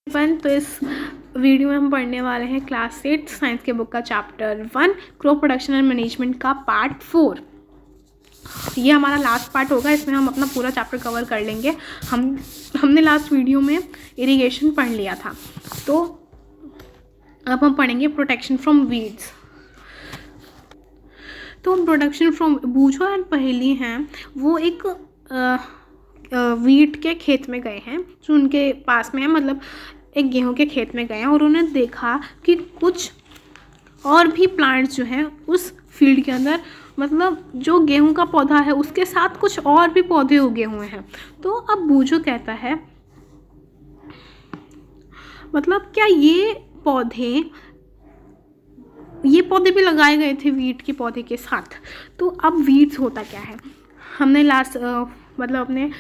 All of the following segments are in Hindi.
तो इस वीडियो में हम पढ़ने वाले हैं क्लास 8 साइंस के बुक का chapter 1 crop production and management का पार्ट 4। ये हमारा लास्ट पार्ट होगा, इसमें हम अपना पूरा चैप्टर कवर कर लेंगे। हमने लास्ट वीडियो में इरिगेशन पढ़ लिया था, तो अब हम पढ़ेंगे प्रोटेक्शन फ्रॉम वीड्स। तो प्रोटेक्शन फ्रॉम बूझो एंड पहेली हैं, वो एक वीट के खेत में गए हैं जो उनके पास में है, मतलब एक गेहूं के खेत में गए हैं और उन्होंने देखा कि कुछ और भी प्लांट्स जो हैं उस फील्ड के अंदर, मतलब जो गेहूं का पौधा है उसके साथ कुछ और भी पौधे उगे हुए हैं। तो अब बूझो कहता है, मतलब क्या ये पौधे भी लगाए गए थे वीट के पौधे के साथ। तो अब वीट्स होता क्या है, हमने लास्ट मतलब अपने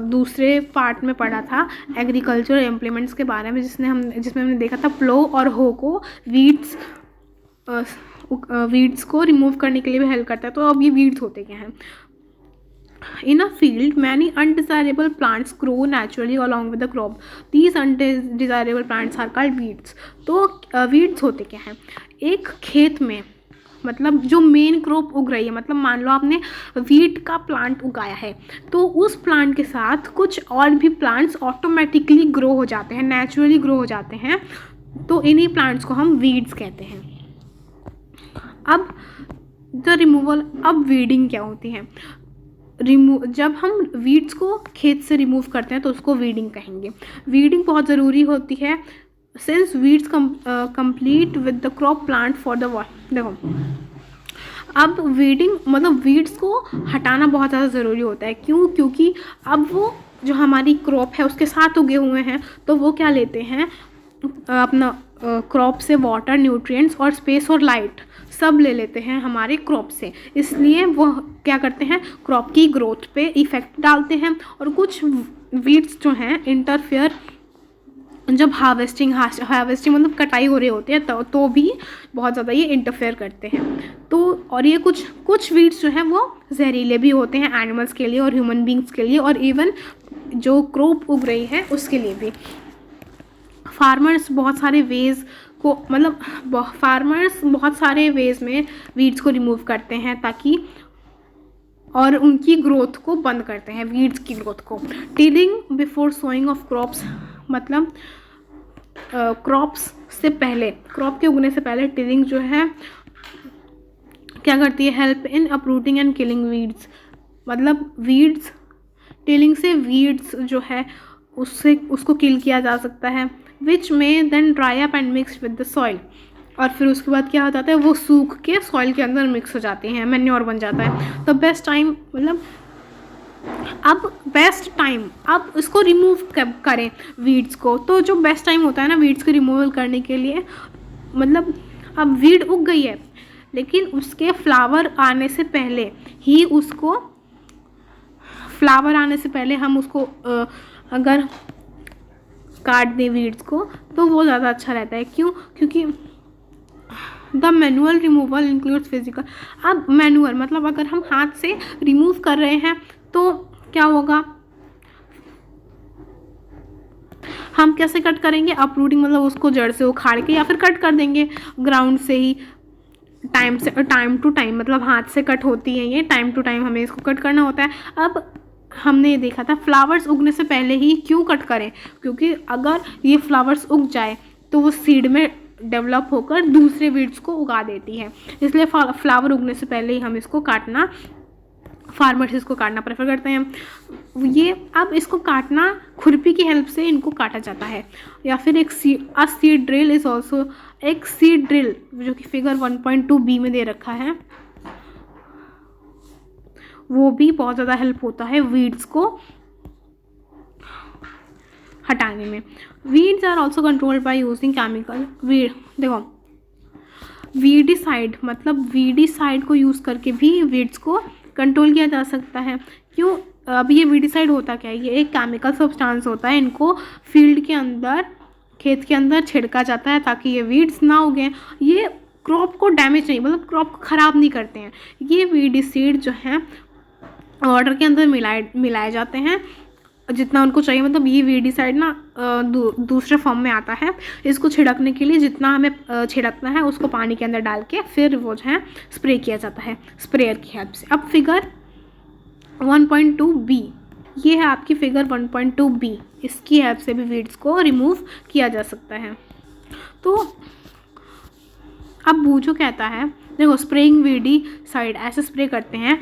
दूसरे पार्ट में पढ़ा था एग्रीकल्चर इम्प्लीमेंट्स के बारे में, जिसमें हमने देखा था प्लो और हो को वीड्स को रिमूव करने के लिए भी हेल्प करता है। तो अब ये वीड्स होते क्या हैं। In a field, many undesirable plants grow naturally along with the crop. These undesirable plants are called weeds. तो weeds होते क्या हैं, एक खेत में मतलब जो मेन क्रॉप उग रही है, मतलब मान लो आपने वीट का प्लांट उगाया है, तो उस प्लांट के साथ कुछ और भी प्लांट्स ऑटोमेटिकली ग्रो हो जाते हैं, नेचुरली ग्रो हो जाते हैं। तो इन्हीं प्लांट्स को हम वीड्स कहते हैं। अब द रिमूवल, अब वीडिंग क्या होती है। जब हम वीड्स को खेत से रिमूव करते हैं तो उसको वीडिंग कहेंगे। वीडिंग बहुत ज़रूरी होती है since weeds complete with the crop plant for the water. देखो, अब वीडिंग मतलब वीड्स को हटाना बहुत ज़्यादा ज़रूरी होता है। क्यों? क्योंकि अब वो जो हमारी क्रॉप है उसके साथ उगे हुए हैं, तो वो क्या लेते हैं, अपना क्रॉप से वाटर, न्यूट्रिएंट्स और स्पेस और लाइट सब ले लेते हैं हमारे क्रॉप से। इसलिए वो क्या करते हैं, क्रॉप की ग्रोथ पे इफ़ेक्ट डालते हैं। और कुछ वीड्स जो हैं इंटरफेयर, जब हार्वेस्टिंग मतलब कटाई हो रही होती है तो भी बहुत ज़्यादा ये इंटरफेयर करते हैं। तो और ये कुछ वीड्स जो हैं वो जहरीले भी होते हैं एनिमल्स के लिए और ह्यूमन बींग्स के लिए, और इवन जो क्रॉप उग रही है उसके लिए भी। फार्मर्स बहुत सारे वेज़ में वीड्स को रिमूव करते हैं ताकि, और उनकी ग्रोथ को बंद करते हैं, वीड्स की ग्रोथ को। Tilling before sowing of crops, मतलब क्रॉप्स से पहले, क्रॉप के उगने से पहले टिलिंग जो है क्या करती है, help in uprooting and killing weeds. मतलब वीड्स, टिलिंग से वीड्स जो है उसको किल किया जा सकता है। विच में then dry up and mix with the soil, और फिर उसके बाद क्या हो जाता है, वो सूख के सॉइल के अंदर मिक्स हो जाते हैं, मैन्योर बन जाता है। तो बेस्ट टाइम, मतलब अब इसको रिमूव करें वीड्स को। तो जो बेस्ट टाइम होता है ना वीड्स को रिमूवल करने के लिए, मतलब अब वीड उग गई है लेकिन उसके फ्लावर आने से पहले हम उसको अगर काट दें वीड्स को तो वो ज़्यादा अच्छा रहता है। क्यों? क्योंकि the manual removal includes physical. अब मैनुअल मतलब अगर हम हाथ से रिमूव कर रहे हैं तो क्या होगा, हम कैसे कट करेंगे, अपरूटिंग मतलब उसको जड़ से उखाड़ के, या फिर कट कर देंगे ग्राउंड से ही, टाइम टू टाइम, मतलब हाथ से कट होती है ये, टाइम टू टाइम हमें इसको कट करना होता है। अब हमने ये देखा था फ्लावर्स उगने से पहले ही क्यों कट करें, क्योंकि अगर ये फ्लावर्स उग जाए तो वो सीड में डेवलप होकर दूसरे वीड्स को उगा देती है। इसलिए फ्लावर उगने से पहले ही हम फार्मर्स इसको काटना प्रेफर करते हैं। ये अब इसको काटना खुरपी की हेल्प से इनको काटा जाता है, या फिर एक सीड ड्रिल इज ऑल्सो, एक सीड ड्रिल जो कि फिगर 1.2b में दे रखा है, वो भी बहुत ज़्यादा हेल्प होता है वीड्स को हटाने में। Weeds are also controlled by using chemical. देखो, वीडिसाइड मतलब वीडिसाइड को यूज़ करके भी वीड्स को कंट्रोल किया जा सकता है। क्यों? अब ये वीडिसाइड होता क्या है, ये एक केमिकल सब्सटेंस होता है, इनको फील्ड के अंदर, खेत के अंदर छिड़का जाता है ताकि ये वीड्स ना उगें। ये क्रॉप को डैमेज नहीं, मतलब क्रॉप को ख़राब नहीं करते हैं। ये वीडिसाइड जो हैं वाटर के अंदर मिलाए जाते हैं जितना उनको चाहिए, मतलब ये वीडिसाइड ना दूसरे फॉर्म में आता है। इसको छिड़कने के लिए जितना हमें छिड़कना है उसको पानी के अंदर डाल के फिर वो जो है स्प्रे किया जाता है स्प्रेयर की हेल्प से। अब फिगर 1.2b, ये है आपकी फिगर 1.2b, इसकी हेल्प से भी वीड्स को रिमूव किया जा सकता है। तो अब बूझो कहता है, देखो स्प्रेइंग वीडिसाइड ऐसे स्प्रे करते हैं,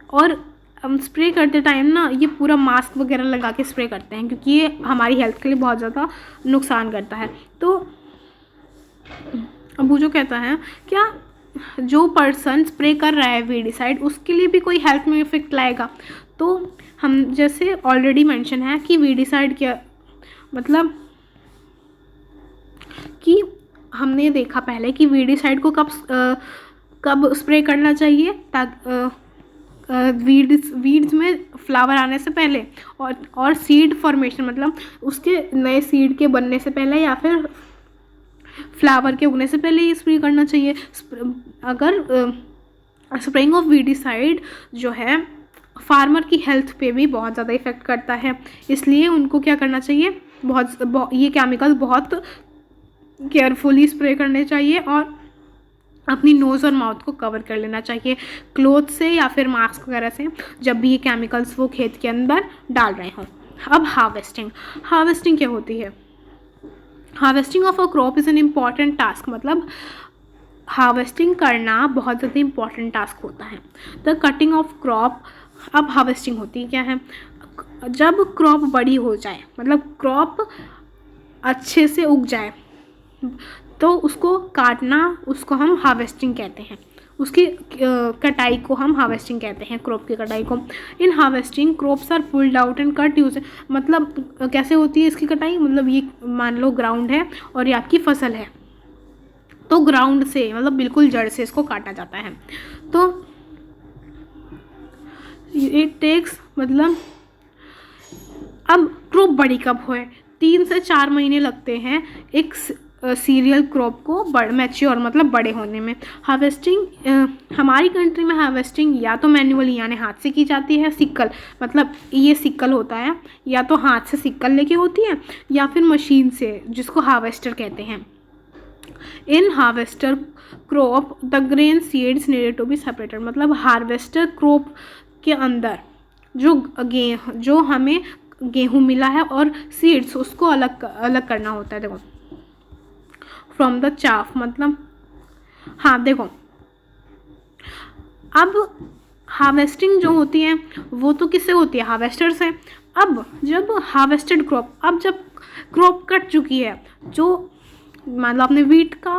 और स्प्रे करते टाइम ना ये पूरा मास्क वगैरह लगा के स्प्रे करते हैं, क्योंकि ये हमारी हेल्थ के लिए बहुत ज़्यादा नुकसान करता है। तो अब बूझो कहता है, क्या जो पर्सन स्प्रे कर रहा है वीडिसाइड उसके लिए भी कोई हेल्थ में इफेक्ट लाएगा? तो हम जैसे ऑलरेडी मेंशन है कि वीडिसाइड क्या मतलब कि हमने देखा पहले कि वीडिसाइड को कब स्प्रे करना चाहिए, ताकि वीड्स में फ्लावर आने से पहले और सीड फॉर्मेशन मतलब उसके नए सीड के बनने से पहले या फिर फ्लावर के उगने से पहले ही स्प्रे करना चाहिए। अगर स्प्रेइंग ऑफ वीडिसाइड जो है फार्मर की हेल्थ पे भी बहुत ज़्यादा इफ़ेक्ट करता है, इसलिए उनको क्या करना चाहिए, ये केमिकल बहुत केयरफुली स्प्रे करने चाहिए और अपनी नोज़ और माउथ को कवर कर लेना चाहिए क्लोथ से या फिर मास्क वगैरह से, जब भी ये केमिकल्स वो खेत के अंदर डाल रहे हों। अब हार्वेस्टिंग क्या होती है? Harvesting of a crop is an important task, मतलब हार्वेस्टिंग करना बहुत ज़्यादा इम्पॉर्टेंट टास्क होता है। द कटिंग ऑफ क्रॉप, अब हार्वेस्टिंग होती क्या है? जब क्रॉप बड़ी हो जाए, मतलब क्रॉप अच्छे से उग जाए, तो उसको काटना, उसको हम हार्वेस्टिंग कहते हैं। उसकी कटाई को हम हार्वेस्टिंग कहते हैं, क्रॉप की कटाई को। In harvesting crops are pulled out and cut use, मतलब कैसे होती है इसकी कटाई? मतलब ये मान लो ग्राउंड है और ये आपकी फसल है, तो ग्राउंड से मतलब बिल्कुल जड़ से इसको काटा जाता है। तो इट टेक्स, मतलब अब क्रॉप बड़ी कब होए? 3 से 4 महीने लगते हैं एक सीरियल क्रॉप को मैच्योर मतलब बड़े होने में। हार्वेस्टिंग हमारी कंट्री में हार्वेस्टिंग या तो मैन्युअली यानी हाथ से की जाती है, सिक्कल मतलब ये सिक्कल होता है, या तो हाथ से सिक्कल लेके होती है या फिर मशीन से, जिसको हार्वेस्टर कहते हैं। In harvester crop the grain seeds needed to be separated, मतलब हार्वेस्टर क्रॉप के अंदर जो हमें गेहूँ मिला है और सीड्स उसको अलग करना होता है। देखो फ्रॉम द चाफ, मतलब हाँ देखो, अब हार्वेस्टिंग जो होती है वो तो किससे होती है? हार्वेस्टर से। अब जब हार्वेस्टेड क्रॉप, अब जब क्रॉप कट चुकी है, जो मतलब आपने वीट का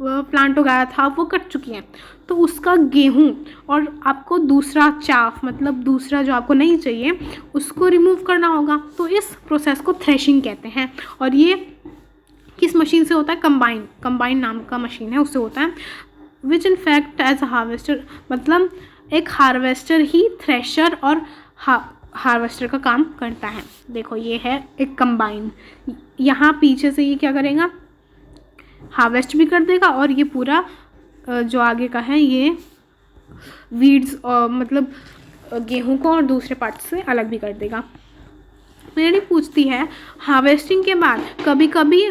प्लांट उगाया था वो कट चुकी है, तो उसका गेहूँ और आपको दूसरा चाफ मतलब दूसरा जो आपको नहीं चाहिए उसको रिमूव करना होगा। तो इस प्रोसेस को थ्रेशिंग कहते हैं, और ये किस मशीन से होता है? कंबाइन नाम का मशीन है, उससे होता है। Which in fact as a harvester, मतलब एक हार्वेस्टर ही थ्रेशर और हार्वेस्टर का काम करता है। देखो ये है एक कंबाइन, यहाँ पीछे से ये क्या करेगा? हार्वेस्ट भी कर देगा, और ये पूरा जो आगे का है ये वीड्स मतलब गेहूं को और दूसरे पार्ट से अलग भी कर देगा। मेरी पूछती है, हार्वेस्टिंग के बाद कभी कभी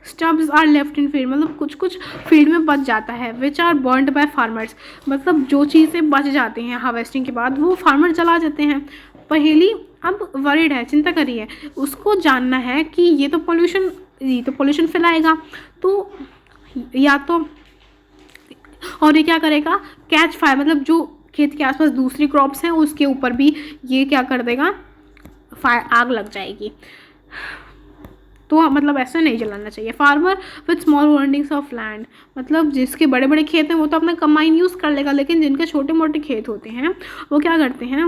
stubs are left in field, मतलब कुछ फील्ड में बच जाता है, which are burned by farmers, मतलब जो चीज़ें बच जाती हैं हार्वेस्टिंग के बाद वो फार्मर जला जाते हैं। पहेली अब वरीड है, चिंता करिए, उसको जानना है कि ये तो पोल्यूशन फैलाएगा, तो या तो और ये क्या करेगा? कैच फायर, मतलब जो खेत के आसपास दूसरी क्रॉप्स हैं उसके ऊपर भी ये क्या कर देगा? फायर, आग लग जाएगी। तो मतलब ऐसे नहीं जलाना चाहिए। Farmer with small holdings of land, मतलब जिसके बड़े बड़े खेत हैं वो तो अपना कंबाइन यूज़ कर लेगा, लेकिन जिनके छोटे मोटे खेत होते हैं वो क्या करते हैं?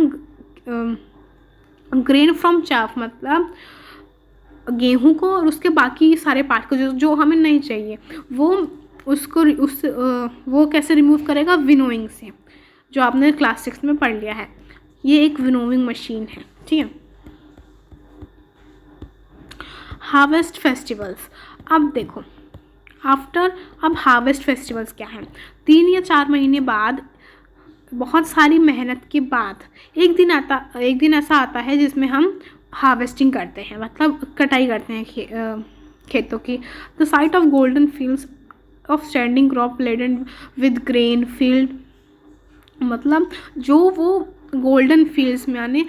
ग्रेन फ्रॉम चाफ, मतलब गेहूं को और उसके बाकी सारे पार्ट को जो हमें नहीं चाहिए वो कैसे रिमूव करेगा? विनोइंग से, जो आपने क्लास 6 में पढ़ लिया है। ये एक विनोविंग मशीन है, ठीक है। हार्वेस्ट फेस्टिवल्स, अब देखो अब हार्वेस्ट फेस्टिवल्स क्या हैं? 3 या 4 महीने बाद, बहुत सारी मेहनत के बाद एक दिन ऐसा आता है जिसमें हम हार्वेस्टिंग करते हैं, मतलब कटाई करते हैं खेतों की। The sight of golden fields of standing crop laden with grain field, मतलब जो वो गोल्डन फील्ड्स में, यानी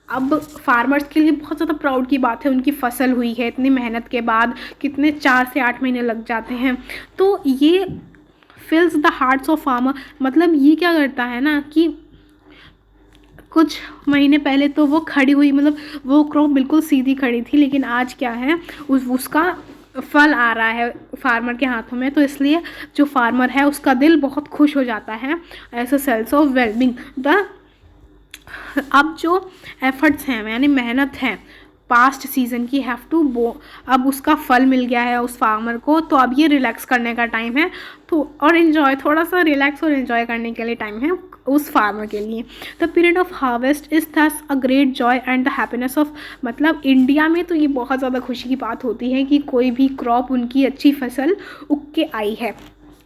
अब फार्मर्स के लिए बहुत ज़्यादा प्राउड की बात है, उनकी फसल हुई है इतनी मेहनत के बाद, कितने 4 से 8 महीने लग जाते हैं, तो ये फिल्स द हार्ट्स ऑफ फार्मर। मतलब ये क्या करता है ना कि कुछ महीने पहले तो वो खड़ी हुई, मतलब वो क्रॉप बिल्कुल सीधी खड़ी थी, लेकिन आज क्या है, उसका फल आ रहा है फार्मर के हाथों में, तो इसलिए जो फार्मर है उसका दिल बहुत खुश हो जाता है। ऐसा सेल्स ऑफ वेलबिंग द, अब जो एफर्ट्स हैं यानी मेहनत है पास्ट सीज़न की, हैव टू अब उसका फल मिल गया है उस फार्मर को, तो अब ये रिलैक्स करने का टाइम है, तो और इन्जॉय, थोड़ा सा रिलैक्स और इन्जॉय करने के लिए टाइम है उस फार्मर के लिए। The period of harvest is thus a great Joy and the happiness of, मतलब इंडिया में तो ये बहुत ज़्यादा खुशी की बात होती है कि कोई भी क्रॉप, उनकी अच्छी फसल उग के आई है।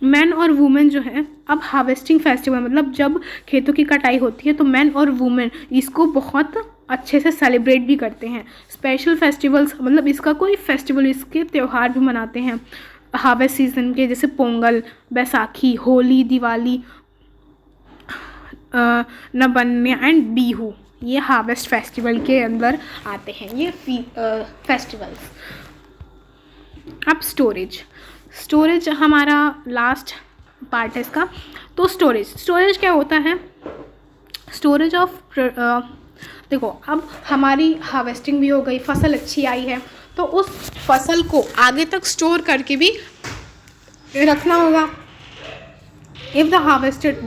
मैन और वुमेन जो है, अब हार्वेस्टिंग फेस्टिवल, मतलब जब खेतों की कटाई होती है तो मैन और वुमेन इसको बहुत अच्छे से सेलिब्रेट भी करते हैं। स्पेशल फेस्टिवल्स, मतलब इसका कोई फेस्टिवल, इसके त्यौहार भी मनाते हैं हार्वेस्ट सीजन के, जैसे पोंगल, बैसाखी, होली, दिवाली, नबन्य एंड बीहू, ये हार्वेस्ट फेस्टिवल के अंदर आते हैं ये फेस्टिवल्स। अब स्टोरेज हमारा लास्ट पार्ट है इसका। तो स्टोरेज क्या होता है? स्टोरेज ऑफ, देखो अब हमारी हार्वेस्टिंग भी हो गई, फसल अच्छी आई है, तो उस फसल को आगे तक स्टोर करके भी रखना होगा। If the harvested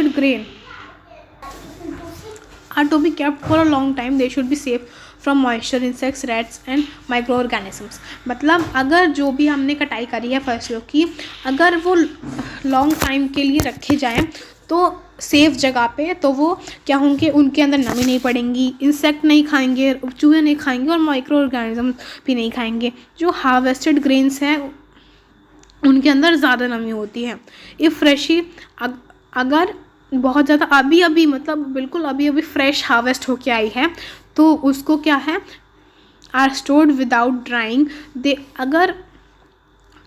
grain are to be kept for a long time, they should be safe from moisture, insects, rats and microorganisms। मतलब अगर जो भी हमने कटाई करी है फसलों की, अगर वो लॉन्ग टाइम के लिए रखे जाएं तो सेफ जगह पे, तो वो क्या होंगे, उनके अंदर नमी नहीं पड़ेंगी, इंसेक्ट नहीं खाएंगे, चूहे नहीं खाएंगे और माइक्रो ऑर्गेनिज्म भी नहीं खाएंगे। जो हार्वेस्टेड ग्रेन्स हैं उनके अंदर ज़्यादा नमी होती है। इफ़ फ्रेशी, अगर बहुत ज़्यादा अभी मतलब बिल्कुल अभी फ्रेश हार्वेस्ट होके आई है, तो उसको क्या है, आर स्टोर्ड विदाउट ड्राइंग। अगर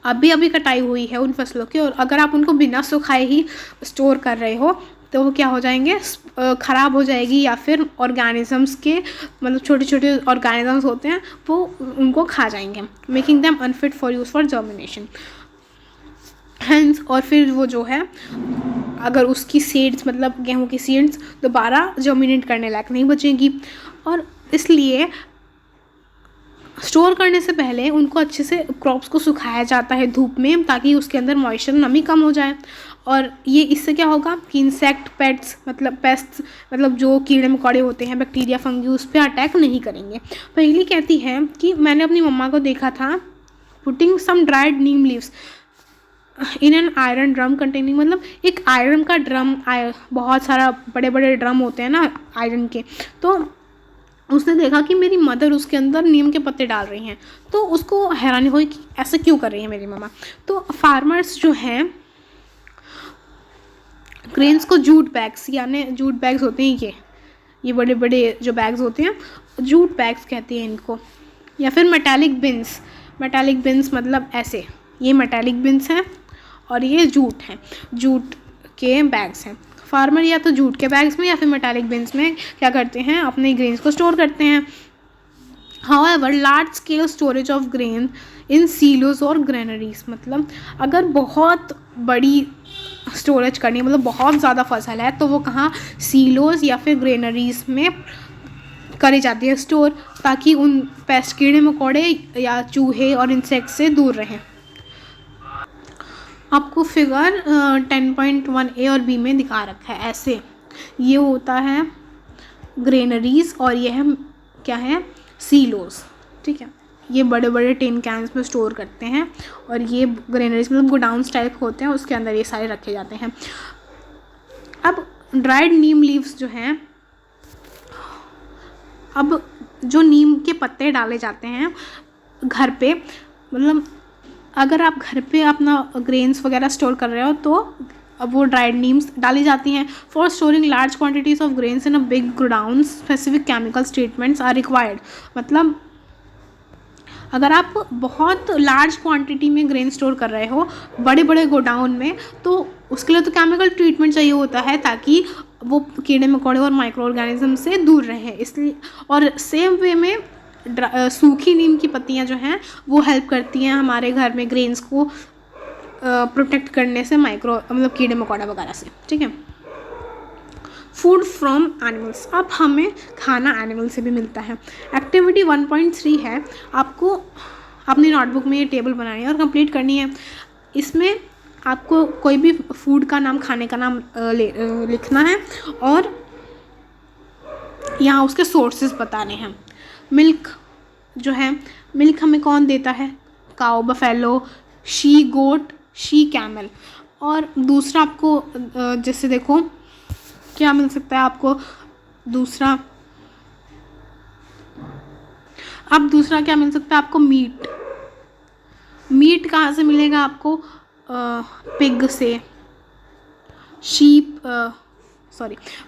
अभी कटाई हुई है उन फसलों की, और अगर आप उनको बिना सुखाए ही स्टोर कर रहे हो, तो वो क्या हो जाएंगे, ख़राब हो जाएगी, या फिर ऑर्गेनिजम्स के, मतलब छोटे छोटे ऑर्गेनिजम्स होते हैं वो उनको खा जाएंगे, making them unfit for use for germination. Hence, और फिर वो जो है, अगर उसकी सीड्स, मतलब गेहूं की सीड्स दोबारा जर्मिनेट करने लायक नहीं बचेंगी, और इसलिए स्टोर करने से पहले उनको अच्छे से क्रॉप्स को सुखाया जाता है धूप में, ताकि उसके अंदर मॉइस्चर, नमी कम हो जाए। और ये इससे क्या होगा कि इंसेक्ट, पेस्ट्स, मतलब जो कीड़े मकोड़े होते हैं, बैक्टीरिया, फंगी, उस पर अटैक नहीं करेंगे। पहली कहती है कि मैंने अपनी मम्मा को देखा था putting some dried neem leaves in an iron drum containing, मतलब एक आयरन का ड्रम, बहुत सारा बड़े बड़े ड्रम होते हैं ना आयरन के, तो उसने देखा कि मेरी मदर उसके अंदर नीम के पत्ते डाल रही हैं, तो उसको हैरानी हुई कि ऐसा क्यों कर रही है मेरी मम्मा। तो फार्मर्स जो हैं ग्रेन्स को जूट बैग्स, यानी जूट बैग्स होते हैं ये बड़े बड़े जो बैग्स होते हैं, जूट बैग्स कहते हैं इनको, या फिर मेटालिक बिन्स, मतलब ऐसे, ये मेटालिक बिन्स हैं और ये जूट हैं, जूट के बैग्स हैं। फार्मर या तो जूट के बैग्स में या फिर मेटालिक बिन्स में क्या करते हैं, अपने ग्रेन्स को स्टोर करते हैं। However large scale storage of grain in silos और ग्रेनरीज, मतलब अगर बहुत बड़ी स्टोरेज करनी है, मतलब बहुत ज़्यादा फसल है, तो वो कहाँ, सीलोज या फिर ग्रेनरीज में करी जाती है स्टोर, ताकि उन पेस्ट, कीड़े मकोड़े या चूहे और इंसेक्ट से दूर रहें। आपको फिगर 10.1 और बी में दिखा रखा है ऐसे, ये होता है ग्रेनरीज और ये है क्या है, सीलोज, ठीक है। ये बड़े बड़े टिन कैंस में स्टोर करते हैं, और ये ग्रेनरीज मतलब गोडाउन्स टाइप होते हैं, उसके अंदर ये सारे रखे जाते हैं। अब ड्राइड नीम लीव्स जो हैं, अब जो नीम के पत्ते डाले जाते हैं घर पे, मतलब अगर आप घर पे अपना ग्रेन्स वगैरह स्टोर कर रहे हो, तो अब वो ड्राइड नीम्स डाली जाती हैं। For storing large quantities of grains in a big godown specific chemicals treatments are required. मतलब अगर आप बहुत लार्ज क्वांटिटी में ग्रेन स्टोर कर रहे हो बड़े बड़े गोडाउन में, तो उसके लिए तो केमिकल ट्रीटमेंट चाहिए होता है ताकि वो कीड़े मकोड़े और माइक्रो ऑर्गेनिज्म से दूर रहे। इसलिए और सेम वे में सूखी नीम की पत्तियां जो हैं वो हेल्प करती हैं हमारे घर में ग्रेन्स को प्रोटेक्ट करने से, माइक्रो मतलब कीड़े मकोड़ा वगैरह से। ठीक है। फूड फ्रॉम एनिमल्स, अब हमें खाना एनिमल से भी मिलता है। एक्टिविटी 1.3 है, आपको अपनी नोटबुक में ये टेबल बनानी है और कंप्लीट करनी है। इसमें आपको कोई भी फूड का नाम, खाने का नाम लिखना है और यहाँ उसके सोर्सेज बताने हैं। मिल्क जो है, मिल्क हमें कौन देता है? Cow, buffalo, she goat, she camel. और दूसरा आपको जैसे देखो क्या मिल सकता है आपको दूसरा, अब दूसरा क्या मिल सकता है आपको? मीट। मीट कहाँ से मिलेगा आपको? पिग से, शीप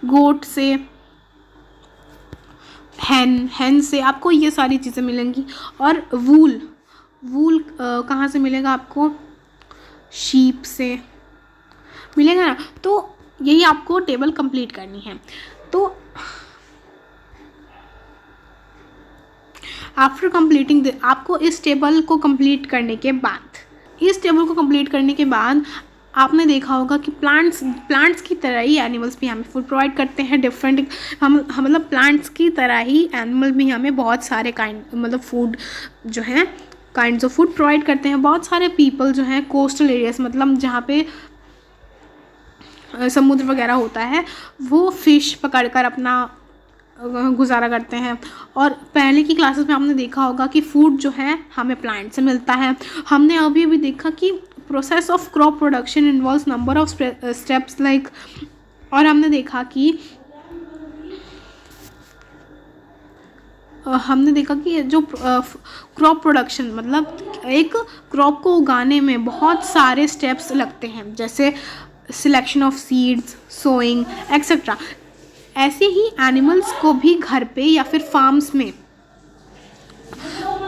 गोट से, हैन से आपको ये सारी चीज़ें मिलेंगी। और वूल कहाँ से मिलेगा आपको? शीप से मिलेगा ना। तो यही आपको टेबल कंप्लीट करनी है। तो आफ्टर कंप्लीटिंग आपको इस टेबल को कंप्लीट करने के बाद आपने देखा होगा कि प्लांट्स की तरह ही एनिमल्स भी हमें फूड प्रोवाइड करते हैं। डिफरेंट हम मतलब प्लांट्स की तरह ही एनिमल भी हमें बहुत सारे मतलब फूड जो हैं काइंड्स ऑफ फूड प्रोवाइड करते हैं। बहुत सारे पीपल जो हैं कोस्टल एरियाज, मतलब जहाँ पे समुद्र वगैरह होता है, वो फ़िश पकड़कर अपना गुजारा करते हैं। और पहले की क्लासेस में आपने देखा होगा कि फूड जो है हमें प्लांट से मिलता है। हमने अभी देखा कि process of crop production involves number of steps like, और हमने देखा कि जो क्रॉप प्रोडक्शन मतलब एक क्रॉप को उगाने में बहुत सारे स्टेप्स लगते हैं, जैसे selection of seeds, sowing etcetera. ऐसे ही एनिमल्स को भी घर पे या फिर फार्म्स में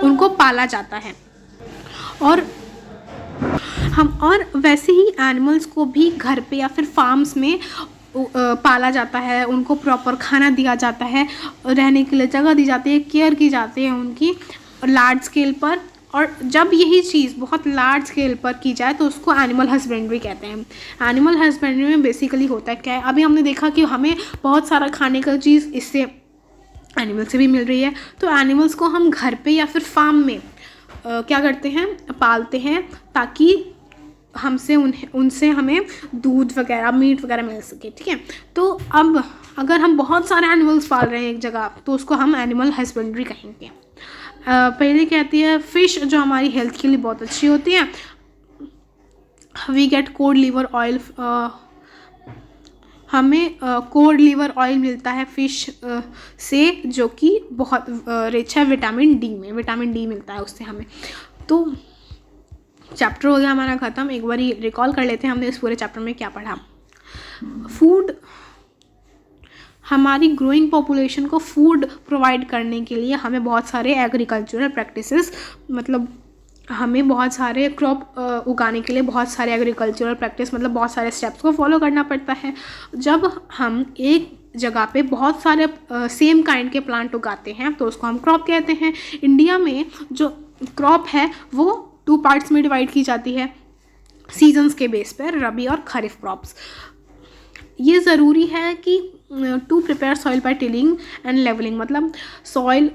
उनको पाला जाता है। और वैसे ही एनिमल्स को भी घर पे या फिर फार्म्स में पाला जाता है, उनको प्रॉपर खाना दिया जाता है, रहने के लिए जगह दी जाती है, केयर की जाती है उनकी लार्ज स्केल पर। और जब यही चीज़ बहुत लार्ज स्केल पर की जाए तो उसको एनिमल हस्बेंड्री कहते हैं। एनिमल हस्बेंड्री में बेसिकली होता है क्या है, अभी हमने देखा कि हमें बहुत सारा खाने का चीज़ इससे एनिमल से भी मिल रही है। तो एनिमल्स को हम घर पे या फिर फार्म में क्या करते हैं, पालते हैं, ताकि उनसे हमें दूध वगैरह, मीट वगैरह मिल सके। ठीक है। तो अब अगर हम बहुत सारे एनिमल्स पाल रहे हैं एक जगह, तो उसको हम एनिमल हस्बेंड्री कहेंगे। पहले कहती है फ़िश जो हमारी हेल्थ के लिए बहुत अच्छी होती है। We get cod liver oil, हमें कोड लिवर ऑयल मिलता है फ़िश से, जो कि बहुत रिच है विटामिन डी में। विटामिन डी मिलता है उससे हमें। तो चैप्टर हो गया हमारा ख़त्म। एक बार रिकॉल कर लेते हैं हमने इस पूरे चैप्टर में क्या पढ़ा। फूड, हमारी ग्रोइंग पॉपुलेशन को फूड प्रोवाइड करने के लिए हमें बहुत सारे एग्रीकल्चरल प्रैक्टिसेस, मतलब हमें बहुत सारे क्रॉप उगाने के लिए बहुत सारे एग्रीकल्चरल प्रैक्टिस, मतलब बहुत सारे स्टेप्स को फॉलो करना पड़ता है। जब हम एक जगह पे बहुत सारे सेम काइंड के प्लांट उगाते हैं तो उसको हम क्रॉप कहते हैं। इंडिया में जो क्रॉप है वो 2 पार्ट्स में डिवाइड की जाती है सीजन्स के बेस पर, रबी और खरीफ क्रॉप्स। ये ज़रूरी है कि to prepare soil by tilling and levelling, मतलब सॉइल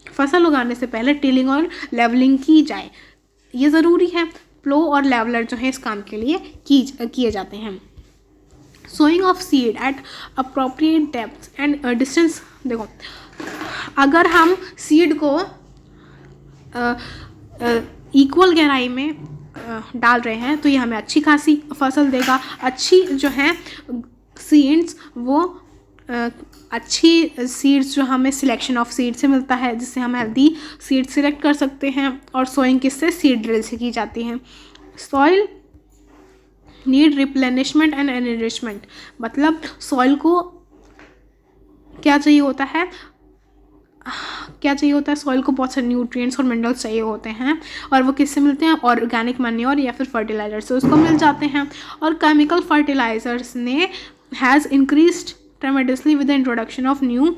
फसल उगाने से पहले टिलिंग और लेवलिंग की जाए, ये ज़रूरी है। प्लो और लेवलर जो है इस काम के लिए किए जाते हैं। Sowing of seed at appropriate depth and distance. देखो, अगर हम सीड को इक्वल गहराई में डाल रहे हैं तो ये हमें अच्छी खासी फसल देगा। अच्छी जो है सीड्स, वो अच्छी सीड्स जो हमें सिलेक्शन ऑफ सीड से मिलता है, जिससे हम हेल्दी सीड सिलेक्ट कर सकते हैं। और सोइंग किससे? सीड ड्रिल से की जाती है। Soil need replenishment and enrichment, मतलब सॉइल को क्या चाहिए होता है, सॉइल को बहुत सारे न्यूट्रिएंट्स और मिनरल्स चाहिए होते हैं, और वो किससे मिलते हैं, ऑर्गेनिक मैन्योर या फिर फर्टिलाइजर से उसको मिल जाते हैं। और केमिकल फर्टिलाइजर्स ने has increased tremendously with the introduction of new,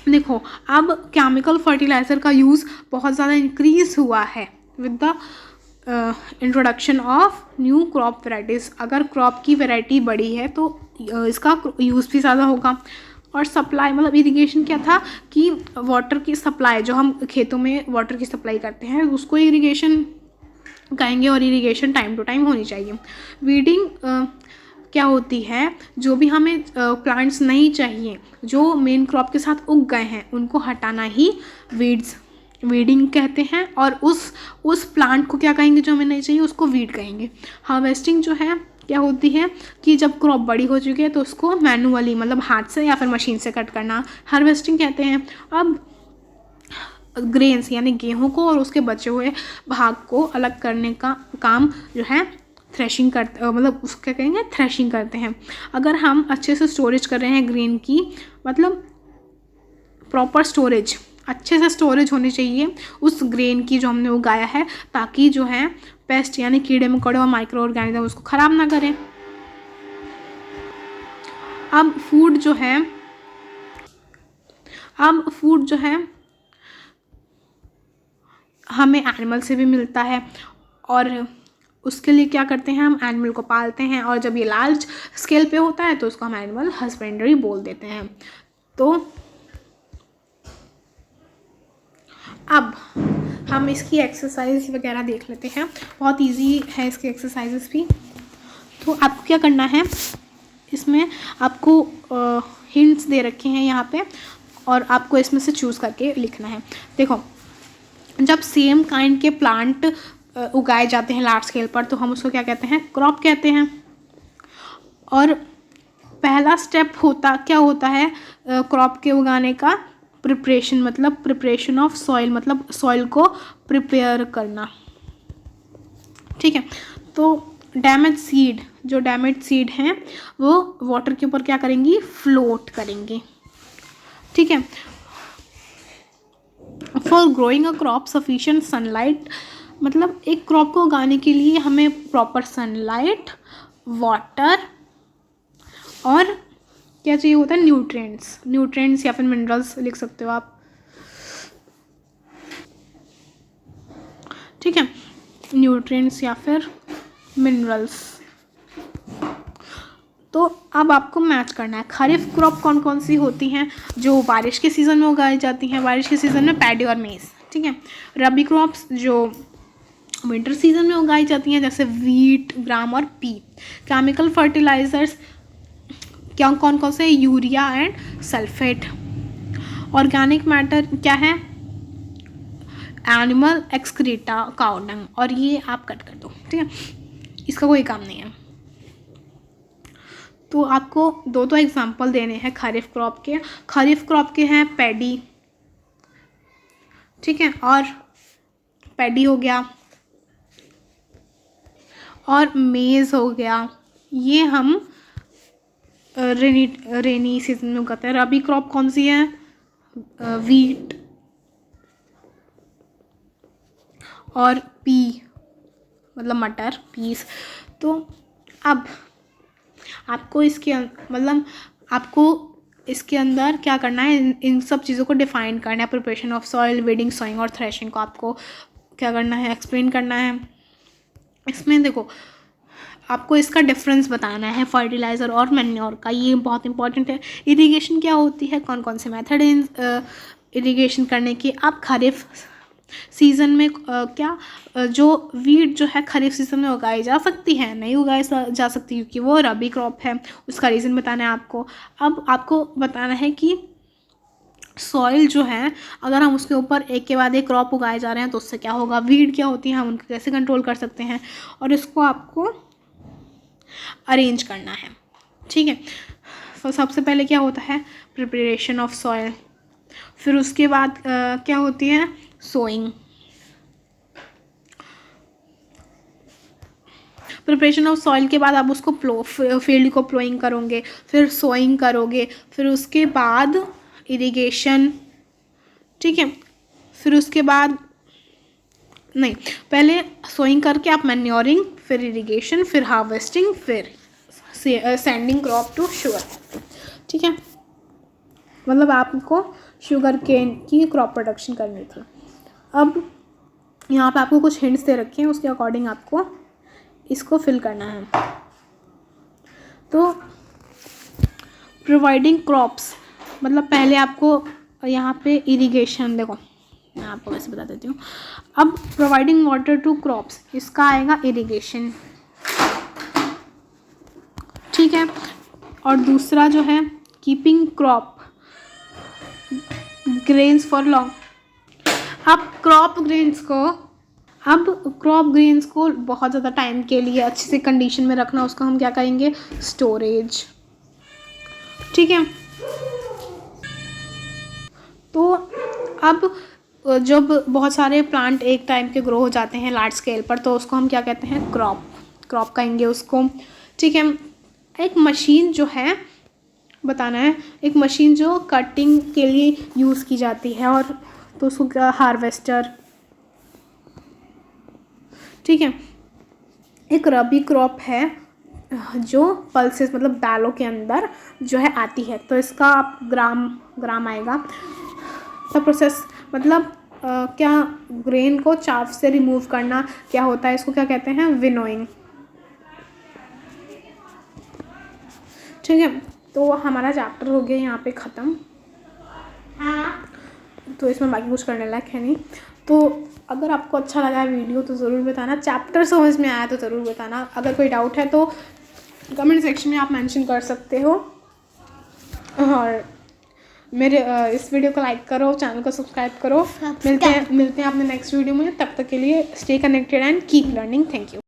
देखो अब केमिकल फर्टिलाइज़र का यूज़ बहुत ज़्यादा इंक्रीज हुआ है with the introduction of new crop varieties. अगर क्रॉप की वैरायटी बड़ी है तो इसका यूज़ भी ज़्यादा होगा। और सप्लाई, मतलब इरिगेशन क्या था कि वाटर की सप्लाई, जो हम खेतों में वाटर की सप्लाई करते हैं उसको इरिगेशन कहेंगे, और इरिगेशन टाइम टू टाइम होनी चाहिए। वीडिंग क्या होती है, जो भी हमें प्लांट्स नहीं चाहिए जो मेन क्रॉप के साथ उग गए हैं उनको हटाना ही वीडिंग कहते हैं, और उस प्लांट को क्या कहेंगे जो हमें नहीं चाहिए, उसको वीड कहेंगे। हार्वेस्टिंग जो है क्या होती है कि जब क्रॉप बड़ी हो चुकी है तो उसको मैनुअली, मतलब हाथ से या फिर मशीन से कट करना हार्वेस्टिंग कहते हैं। अब ग्रेन्स यानी गेहूं को और उसके बचे हुए भाग को अलग करने का काम जो है थ्रेशिंग करते, मतलब उसका कहेंगे थ्रेशिंग करते हैं। अगर हम अच्छे से स्टोरेज कर रहे हैं ग्रेन की, मतलब प्रॉपर स्टोरेज, अच्छे से स्टोरेज होनी चाहिए उस ग्रेन की जो हमने उगाया है, ताकि जो है पेस्ट यानी कीड़े मकोड़े और माइक्रो ऑर्गेनिज्म उसको ख़राब ना करें। अब फूड जो है हमें एनिमल से भी मिलता है, और उसके लिए क्या करते हैं, हम एनिमल को पालते हैं, और जब ये लार्ज स्केल पे होता है तो उसको हम एनिमल हस्बेंड्री बोल देते हैं। तो अब हम इसकी एक्सरसाइज वगैरह देख लेते हैं, बहुत इजी है इसकी एक्सरसाइजेस भी। तो आपको क्या करना है, इसमें आपको हिंट्स दे रखे हैं यहाँ पे, और आपको इसमें से चूज़ करके लिखना है। देखो, जब सेम काइंड के प्लांट उगाए जाते हैं लार्ज स्केल पर तो हम उसको क्या कहते हैं, क्रॉप कहते हैं। और पहला स्टेप क्या होता है क्रॉप के उगाने का, प्रिपरेशन, मतलब प्रिपरेशन ऑफ सॉइल, मतलब सॉइल को प्रिपेयर करना। ठीक है, तो डैमेज सीड हैं वो वाटर के ऊपर क्या करेंगी, फ्लोट करेंगी। ठीक है, for growing a crop sufficient sunlight, मतलब एक क्रॉप को उगाने के लिए हमें प्रॉपर सनलाइट, वाटर और क्या चाहिए होता है, न्यूट्रिएंट्स या फिर मिनरल्स लिख सकते हो आप। ठीक है, न्यूट्रिएंट्स या फिर मिनरल्स। तो अब आपको मैच करना है, खरीफ क्रॉप कौन कौन सी होती हैं जो बारिश के सीज़न में उगाई जाती हैं, बारिश के सीज़न में पैडी और मेज। ठीक है, रबी क्रॉप्स जो विंटर सीजन में उगाई जाती हैं जैसे वीट, ग्राम और पी। केमिकल फर्टिलाइजर्स क्या कौन कौन से, urea and sulphate. Organic matter क्या है, एनिमल एक्सक्रीटा, काउ डंग। और ये आप कट कर दो, ठीक है, इसका कोई काम नहीं है। तो आपको दो एग्जांपल देने हैं खरीफ क्रॉप के हैं पैडी, ठीक है, और पैडी हो गया और मेज़ हो गया, ये हम रेनी सीजन में उगाते हैं। रबी क्रॉप कौन सी है, वीट और पी, मतलब मटर, पीस। तो अब आपको इसके अंदर क्या करना है, इन सब चीज़ों को डिफाइन करना है। Preparation of soil, weeding, sowing और थ्रेशिंग को आपको क्या करना है, एक्सप्लेन करना है। इसमें देखो आपको इसका डिफरेंस बताना है फर्टिलाइज़र और मैन्योर का, ये बहुत इंपॉर्टेंट है। इरिगेशन क्या होती है, कौन कौन से मेथड हैं इरिगेशन करने की। आप खरीफ सीज़न में जो वीट जो है खरीफ सीज़न में उगाई जा सकती है, नहीं उगाई जा सकती क्योंकि वो रबी क्रॉप है, उसका रीज़न बताना है आपको। अब आपको बताना है कि सॉइल जो है अगर हम उसके ऊपर एक के बाद एक क्रॉप उगाए जा रहे हैं तो उससे क्या होगा, वीड क्या होती है, हम उनको कैसे कंट्रोल कर सकते हैं, और इसको आपको अरेंज करना है। ठीक है, तो सबसे पहले क्या होता है, प्रिपरेशन ऑफ सॉइल, फिर उसके बाद क्या होती है, सोइंग। प्रिपरेशन ऑफ सॉइल के बाद आप उसको फील्ड को प्लोइंग करोगे, फिर सोइंग करोगे, फिर उसके बाद इरिगेशन, ठीक है, फिर उसके बाद नहीं, पहले सोइंग करके आप मैन्योरिंग, फिर इरिगेशन, फिर हार्वेस्टिंग, फिर सेंडिंग क्रॉप टू शुगर, ठीक है। मतलब आपको शुगर केन की क्रॉप प्रोडक्शन करनी थी। अब यहाँ पे आपको कुछ हिंट्स दे रखे हैं, उसके अकॉर्डिंग आपको इसको फिल करना है। तो प्रोवाइडिंग क्रॉप्स मतलब पहले आपको यहाँ पे इरिगेशन, देखो मैं आपको वैसे बता देती हूँ। अब प्रोवाइडिंग वाटर टू क्रॉप्स, इसका आएगा इरिगेशन, ठीक है। और दूसरा जो है keeping crop grains for long. अब क्रॉप ग्रेन्स को बहुत ज़्यादा टाइम के लिए अच्छे से कंडीशन में रखना, उसको हम क्या कहेंगे, स्टोरेज, ठीक है। तो अब जब बहुत सारे प्लांट एक टाइम के ग्रो हो जाते हैं लार्ज स्केल पर, तो उसको हम क्या कहते हैं, क्रॉप कहेंगे उसको, ठीक है। एक मशीन जो है बताना है, एक मशीन जो कटिंग के लिए यूज़ की जाती है, और तो उसको क्या, हार्वेस्टर, ठीक है। एक रबी क्रॉप है जो पल्सेस मतलब दालों के अंदर जो है आती है, तो इसका आप ग्राम आएगा। तो प्रोसेस मतलब क्या ग्रेन को चाफ से रिमूव करना क्या होता है, इसको क्या कहते हैं, विनोइंग, ठीक है। तो हमारा चैप्टर हो गया यहाँ पे ख़त्म। हाँ, तो इसमें बाकी कुछ करने लायक है नहीं। तो अगर आपको अच्छा लगा है वीडियो तो ज़रूर बताना, चैप्टर समझ में आया तो ज़रूर बताना। अगर कोई डाउट है तो कमेंट सेक्शन में आप मेंशन कर सकते हो, और मेरे इस वीडियो को लाइक करो, चैनल को सब्सक्राइब करो। मिलते हैं अपने नेक्स्ट वीडियो में। तब तक के लिए stay connected and keep learning. Thank you.